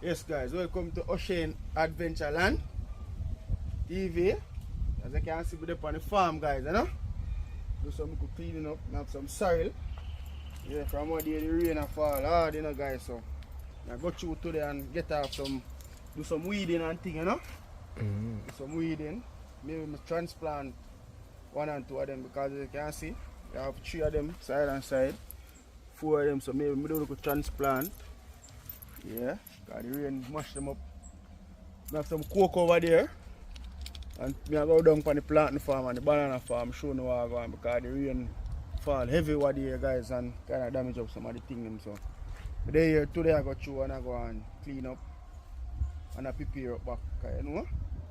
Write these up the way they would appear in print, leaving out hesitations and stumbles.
Yes guys, welcome to Ocean Adventureland TV. As you can see, we're up on the farm guys, you know. Do some good cleaning up, have some soil. Yeah, from what day the rain and fall hard, you know guys, so I go through today and get off some, do some weeding and thing, you know. Do some weeding. Maybe I transplant one and two of them because as you can see, I have 3 of them side and side. 4 of them, so maybe I do a transplant. Yeah, because the rain mash them up. I have some coke over there. And I go down on the planting farm and the banana farm, show you what I go on because the rain fall heavy over there guys and kind of damage up some of the things. So today I go through and I go and clean up and I prepare up back, you know.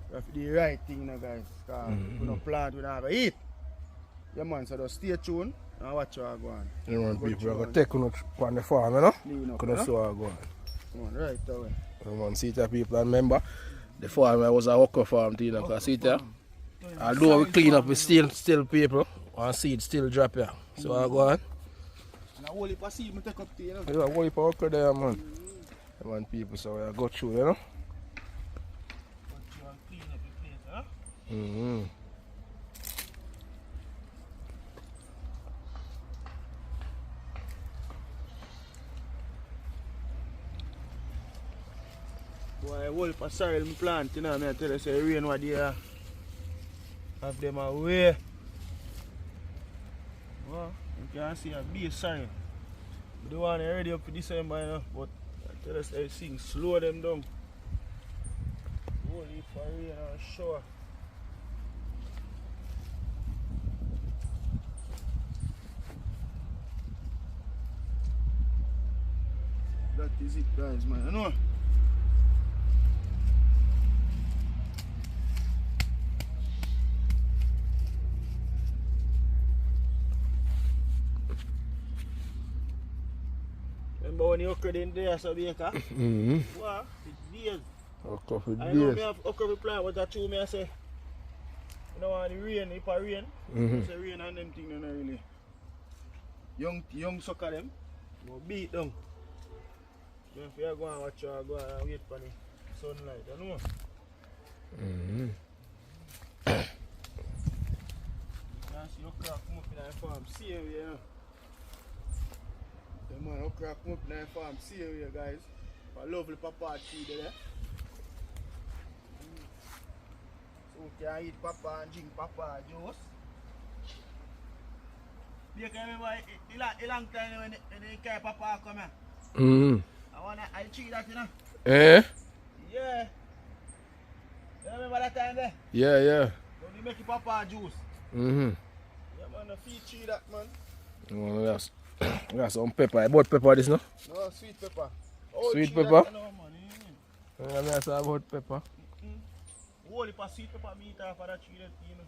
You have to do the right thing, you know, guys. Because if we don't plant, we don't have to eat. Yeah man, so just stay tuned and watch how I go on. You know, people are going to take you on the farm, you know? Clean up, Because that's how I go on. Come on, right away. You want to see the people, and remember, the farm was a okra farm, you know, because see there, although we clean up, we still people, and seed still drop here. So I go on. And a whole heap of seed I take up to, you know. Yeah, a whole heap of okra there, man. Come on, people, so I go through, you know? Go through and clean up the place, huh? Why whole heap of sorrel I plant, you know, I tell you, say rain what they have them away. Well, you can see a big sorrel. We don't want it ready up for December, you know, but I tell us everything slow them down. Whole heap of rain and shower. That is it guys, man, you know. Remember when you okra in there, so Baker? What? It's days. Okra for I know days. me have okra plant, but that's true me I say. You know when the rain, if I rain, it's a rain and them things not really. Young sucker them, you beat them. So if you go and watch you, go and wait for the sunlight, you know? You can see okra come up in the farm, see you know. The man okra come up in the farm, see you guys. A lovely papa tree there. So we can eat papa and drink papa juice. You can remember a long time when the care papa come here. I tree that, you know. Eh? Yeah. You remember that time there? Yeah. When you make papa juice. Yeah man, the feed tree that man. Oh, that's some pepper. I bought pepper this, no? No, sweet pepper. Sweet pepper? That, you know, man. Yeah, that's about pepper. Whole heap of sweet pepper meat off of that tree that, you know.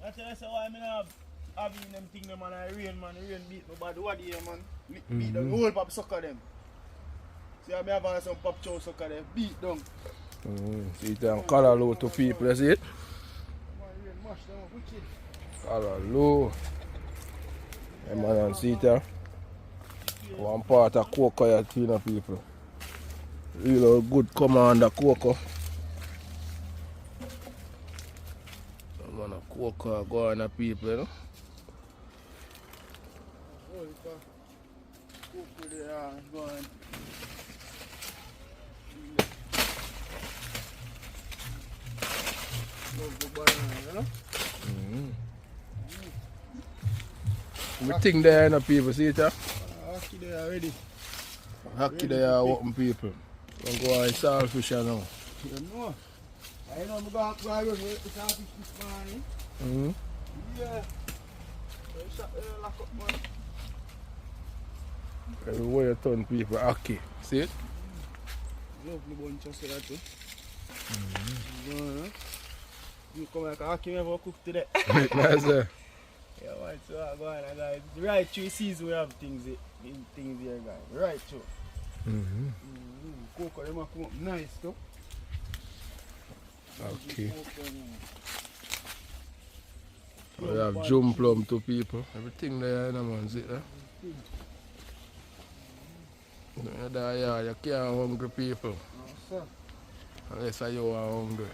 That's why I have having them thing them and I rain man, the rain beat me bad what here man. Beat them, the whole pop sucker them. See I have some pop chow sucker them, beat them. See them color low to people, that's it? Man, rain mash them up, wicked. Color low. Yeah, man, and see there. One part of cocoa you clean up people. Real good commander cocoa. Man, a cocoa go on people, you know. Oh, it's a cocoa there, going. Love the banana, you know. Everything there, you know, people, see it there? Hockey there already. Hockey there, open people. Don't go and saltfish now. You know. I know I'm going to go with the saltfish this morning. Yeah. So lock up, man. Everywhere you turn people, hockey. See it? Lovely bunch of that too. You come like a hockey never cook today. Nice, Yeah, right, so I go on, guys. Right through season we have things here, guys. Right through. Cocoa, them come up nice, too. Okay. We have jump plum to people. Everything there, you know, man. See there? Yeah, you can't hungry people. No, sir. Unless you are hungry.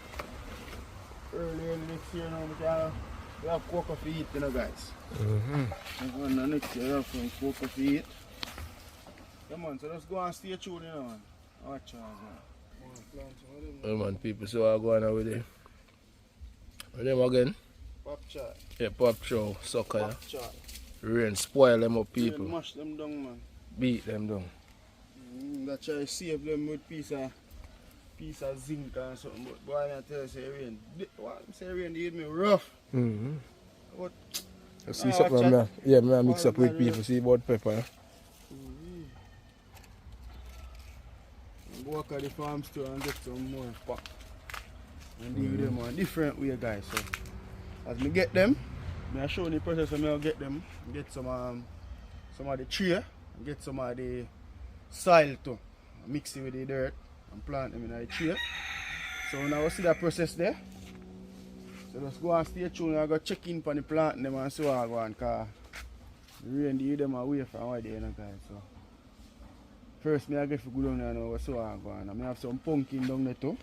Early next year now, we have cocoa for eat, you know, guys. Mm-hmm. Next year we have some cocoa for eat. Come on, so let's go and stay tuned, you know, man. Watch out, man. Yeah, man, people, so I go on with it. With them again? Pop chart. Yeah, pop show, soccer. Pop chart. Rain spoil them up, people. Rain mash them down, man. Beat them down. That try to save them with piece of zinc and something, but boy, I tell you, say rain. What? Say rain, they hit me rough. Mm-hmm. But, You see something, man? Yeah, man, mix up with people. See about pepper. Yeah? Walk at the farm store and get some more pack. And deal with them a different way, guys. So, as me get them, I show you the process of me I'll get them. Get some of the tree, and get some of the soil too. Mix it with the dirt and plant them in the tree. So now we see that process there. So let's go and stay tuned. I go check in for the plant them and see what I go on, because the rain lead them away from where they are, guys. So first me I get to go down there now, we see what I go on. I have some pumpkin down there too.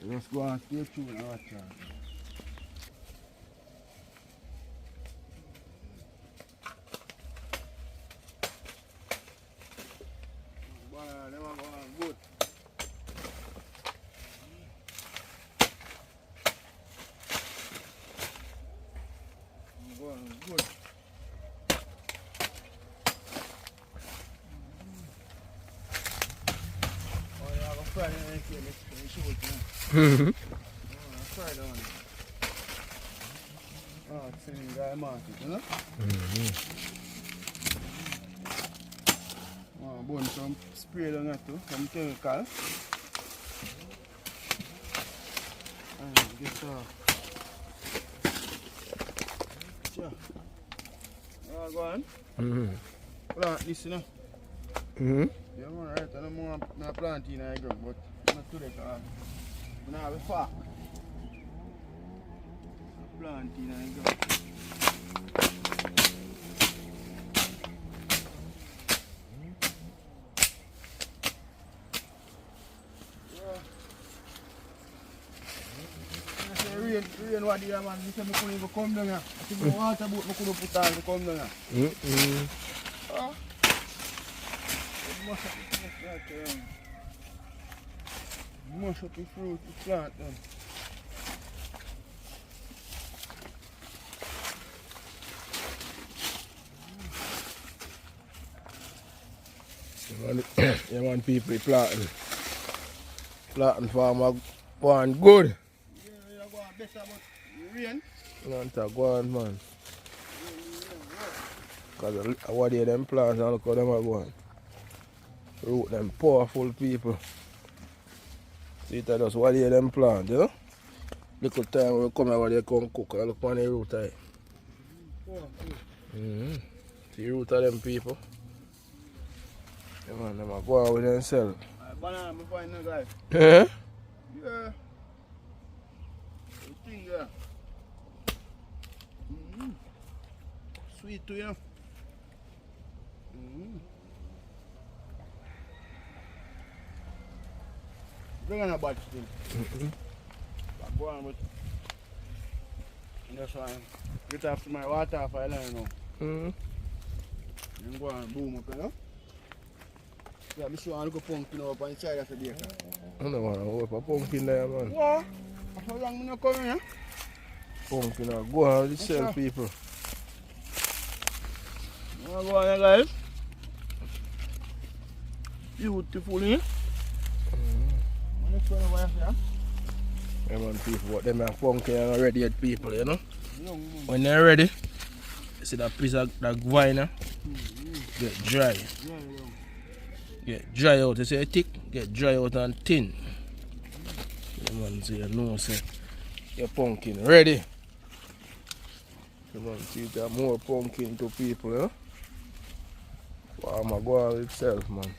So let's go and stay tuned and watch out. Them are going good. Going good. Oh, you have a fry in it here, let's show it now. Oh, fry down. Oh, it's in the guy market, you know? Oh, bone some spray down there too, some chemical. And get sure. Go on. Plant this, you know. Yeah, man, right. I don't want to plant in the ground, but not today because I don't have a farm. Plant in the ground. Rain what there, man. This time I couldn't even come down here. I think the water boat I couldn't put on to come down here. Oh. Mash up the fruit, the plant then. You want people planting. Planting farmer going good. Yeah, go on better, but rain. You want to go on, man. Because what they them plants and look how them are going. Root them powerful people. See that just what they them plant, you know? Little time we come here they come cook and look on the root of it. See the root of them people. Yeah, man, them are going with themselves. Banana, I'm finding a guy. Yeah? Yeah. The thing there. Sweet to you. Bring on a bad thing. Go on with. That's why get after my water for you now. And go on boom up, you know? Yeah, I'm sure I'll look a pumpkin up inside of the baker. I don't want to hold a pumpkin there, man. What? How long am I not coming here? Pumpkin, go on with sell people. Go on here, guys. Beautiful, eh? Yeah, man, people, what them are pumpkin and ready at people, you know? When they're ready, you see that piece of that vine get dry. Get dry out, you see it thick, get dry out and thin. Yeah, man, so you know, say, your pumpkin ready. You man, see that more pumpkin to people, you know? Farmer go on itself, man.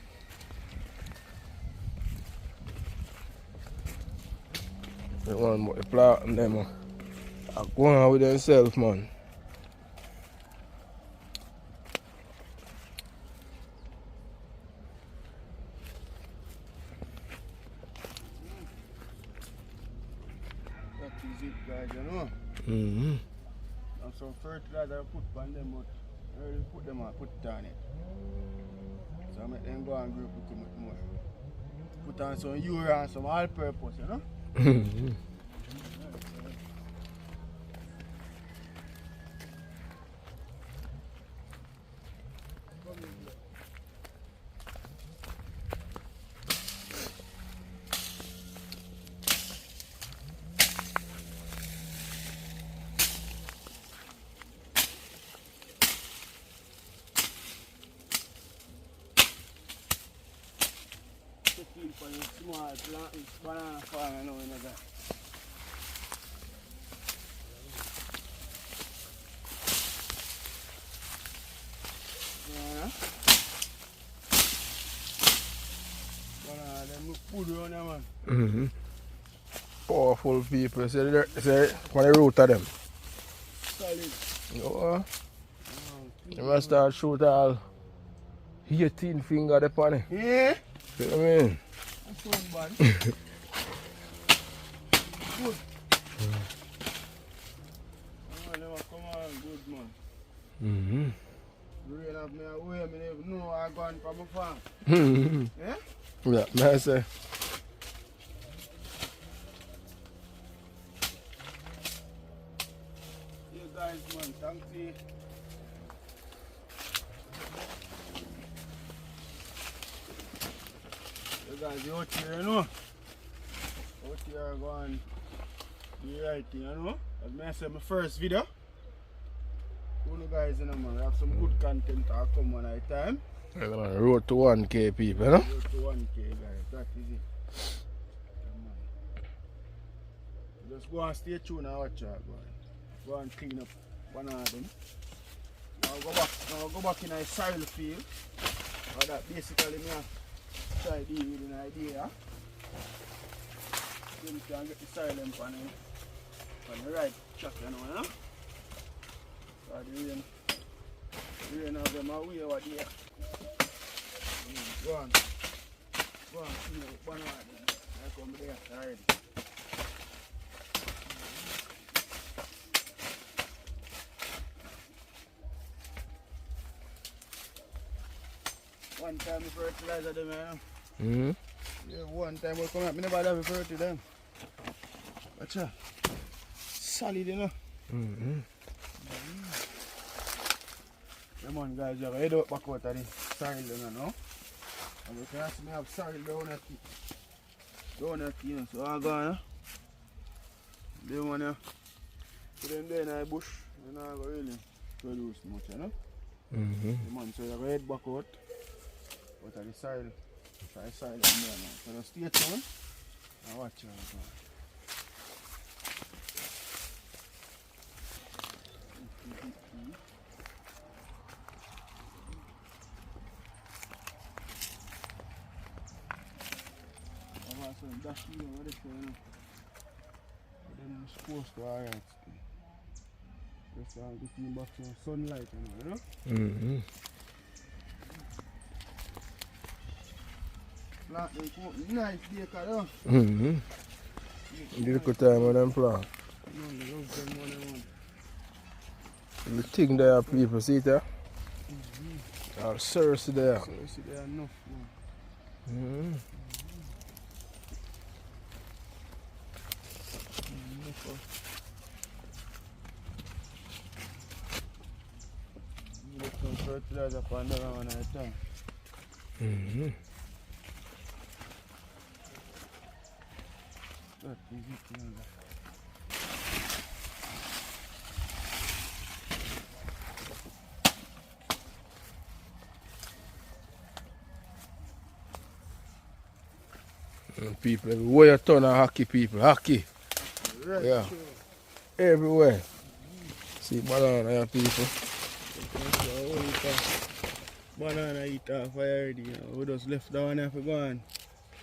The one with the plant and them are going on with themselves, man. it, guys, you know. Mm-hmm. And some fertilizer I put on them, but I already put them on, put it on it. So I make them go and grow up with more. Put on some urea and some all-purpose, you know. Mm-hmm. For the small plant, banana farm, you know, you know that. Yeah. Banana, them look good around there, man. Mm-hmm. Powerful people. Say on the root of them. Solid. Oh, you must start shoot all 18 finger upon it. Yeah? See what I mean? That's one bad. Good. Oh, never come on, good man. Mm-hmm. Rain up me away, I never know I gone from my farm. Mm-hmm. Yeah? Yeah, may I say. You guys, man, thank you. You guys, you out here, you know? Out here going the right thing, you know? As I said, my first video. You guys, you know, man, we have some good content to come one at a time. We're on the road to 1K people, you know? Road to 1K, guys, that is it. Come on. Just go and stay tuned and watch out, boy. Go and clean up one of them. Now go back in a soil field. Or that basically me try to deal with an idea. Then you can get the soil on the right track, you know, you know? So the rain of them away over there. Go on clean up one of them. I come there already. One time we fertilizer them, you know. Mm-hmm. Yeah, one time we come up, I never have fertilizer them. Watch out. Solid, you know. Mm-hmm. Come on, guys, you have to head out back out of the soil, you know. And you can see me have soil down at the you know. So I'm going, they want to put them there in the bush, and I go really produce much, you know. Mm-hmm. Man, so you have to head back out of the soil. Try soil in there now. So just stay tuned and watch it. That's you know what it's going on. But then it's supposed to alright. Just getting back to sunlight, you know? Mm-hmm. Plant them come up nice day, though. Mm-hmm. The little time when them plant. No, they love them one and one. The thing there, people, see it there? All serious there. So you see there enough now. Mm-hmm. Look some fertilizer upon the one at a time. Mm-hmm. That is it, you know. People everywhere you turn are hockey people. Hockey. Right, Yeah. sure. Everywhere. See banana here people. Banana eat off already, you know. We just left that one here for gone.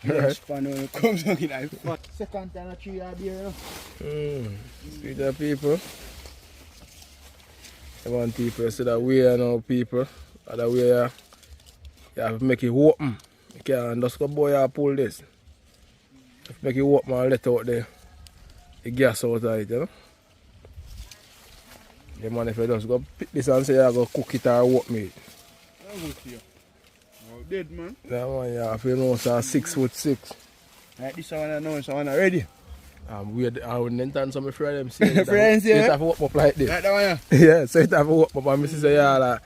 Right. Span when it comes down in the fat. Second time a tree are there, you know. See the people. I want people see that way now people. That way you have to make it open. You can't just go boy and pull this. You have to make it open and let out the the gas out of it, you know. Yeah, man, if you just go pick this and say you go cook it or what me. I'm good to you. Oh, dead, man. Yeah, man, yeah, if you know, so 6'6". Like this one I know, this one already. I'm weird. I wouldn't turn some of them say Friends, you yeah? have to walk up like this. Like that one, yeah? Yeah, so you have to walk up and I say, yeah, like,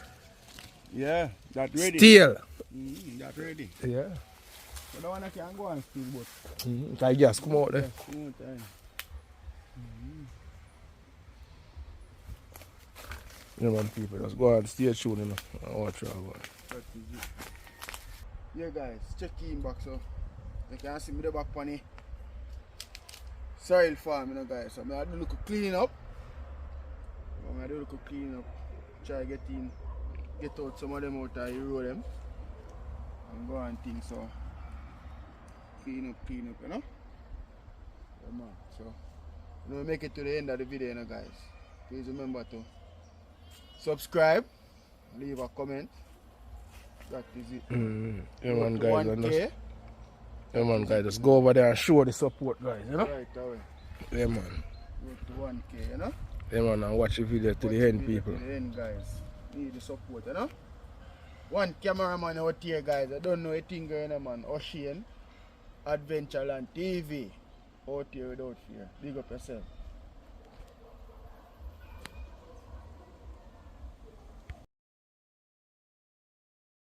Yeah, that ready. steel. That ready. Yeah. So that one I can go and steal, but... Can gas come out there. Yeah, smooth time. You know, man, people, just go and stay tuned, you know, and watch out. That is it. Yeah, guys, check in back, so you can see me the back on the soil farm, you know, guys. So I do look clean up. I do look clean up. Try get out some of them out and roll them. And go and things, so clean up, you know. Yeah, man. So, you know, make it to the end of the video, you know, guys. Please remember to subscribe, leave a comment. That is it. Yeah, man, guys. 1K. Yeah, man, guys. Just go over there and show the support, guys, you know? Right away. Yeah, man. Go to 1K, you know? Yeah, man, and watch the video to the end, people. To the end, guys. Need the support, you know? One cameraman out here, guys. I don't know a thing going on, man. Ocean Adventureland TV. Out here without fear. Big up yourself.